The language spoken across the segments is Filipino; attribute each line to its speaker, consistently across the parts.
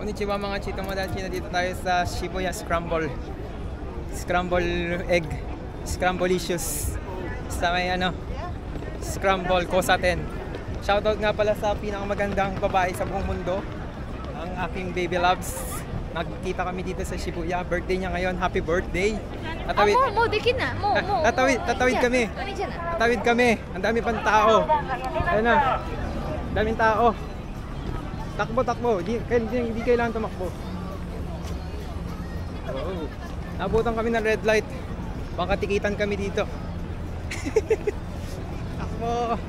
Speaker 1: Konnichiwa mga chito modachi, na dito tayo sa Shibuya Scramble Egg Scramblelicious sa may Scramble Kosaten. Shoutout nga pala sa pinakamagandang babae sa buong mundo, ang aking baby loves. Nagkita kami dito sa Shibuya, birthday niya ngayon. Happy birthday. Tatawid kami. Tatawid kami. Ang dami pang tao. Ayun na. Daming tao. Takbo. Hindi kailangan tumakbo. Oh. Nabutan kami ng red light. Baka tikitan kami dito. Takbo.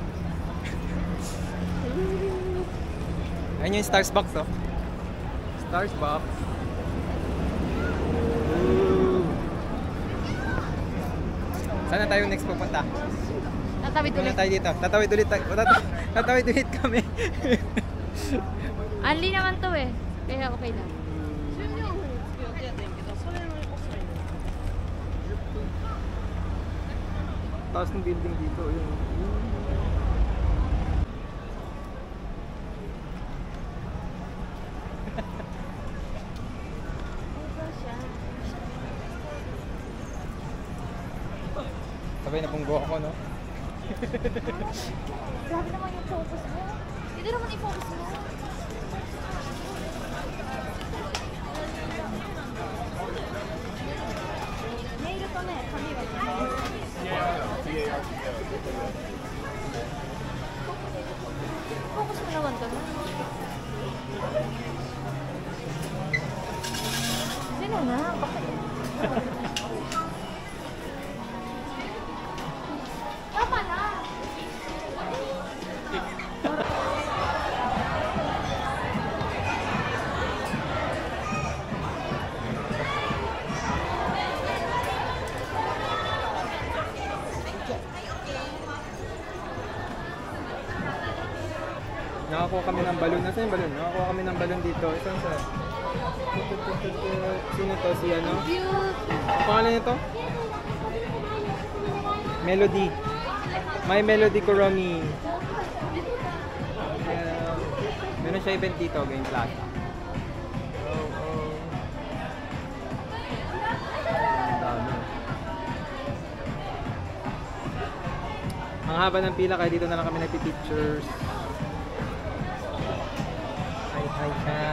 Speaker 1: Ayun yung Starbucks box, oh. Starbucks. Saan na tayo next pupunta?
Speaker 2: Tatawid ulit.
Speaker 1: Tayo dito. Tatawid ulit kami.
Speaker 2: Anli naman to eh. Kaya okay lang.
Speaker 1: Taas ng building dito. Yun. Sabay na punggo ako, no?
Speaker 2: Grabe naman yung focus mo. Dito naman yung focus mo. Focus mo naman to. Sino na? Bakit? Tama na!
Speaker 1: Nakakuha kami ng balon. Nasaan yung balon? Nakakuha kami ng balon dito. Isang sa... Sino to? Si ano? Ang pangalan nito? Melody. My Melody Kuromi. Meron siya event dito, Game Plaza. Ang haba ng pila, kaya dito na lang kami nagpi-pictures. Hi.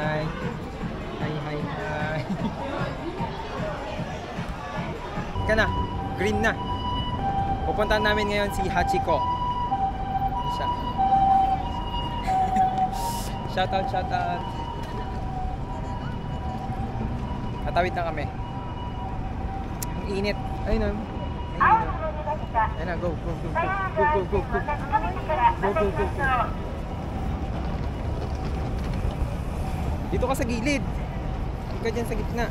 Speaker 1: Ka na, green na. Pupuntahan namin ngayon si Hachiko. Siya. Shoutout. Tatawid na kami. Ang init. Ayun na. Ayun na, go. Dito ka sa gilid. Huwag ka dyan sa gitna.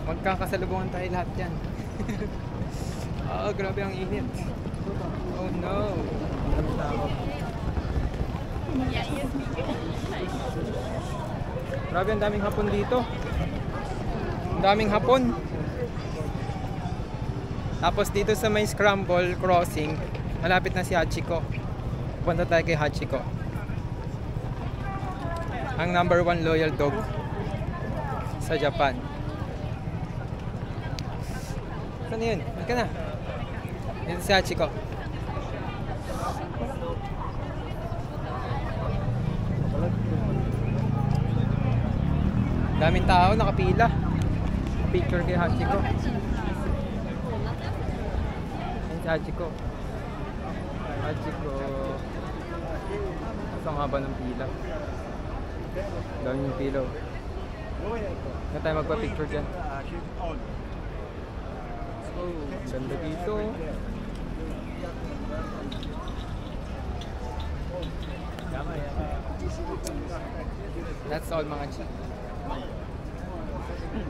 Speaker 1: Magkakasalubungan tayo lahat dyan. Grabe ang init. Oh no. Grabe, ang daming hapon dito. Ang daming hapon. Tapos dito sa may Scramble Crossing, malapit na si Hachiko. Pupunta tayo kay Hachiko, ang #1 loyal dog sa Japan. Saan yun? Halika na. Yan si Hachiko. Daming tao, nakapila. Picture kay Hachiko. Yan si Hachiko. Ang haba ng pila. Dami yung pila. Na tayo magpa-picture dyan. Ganda dito. That's all mga chicks.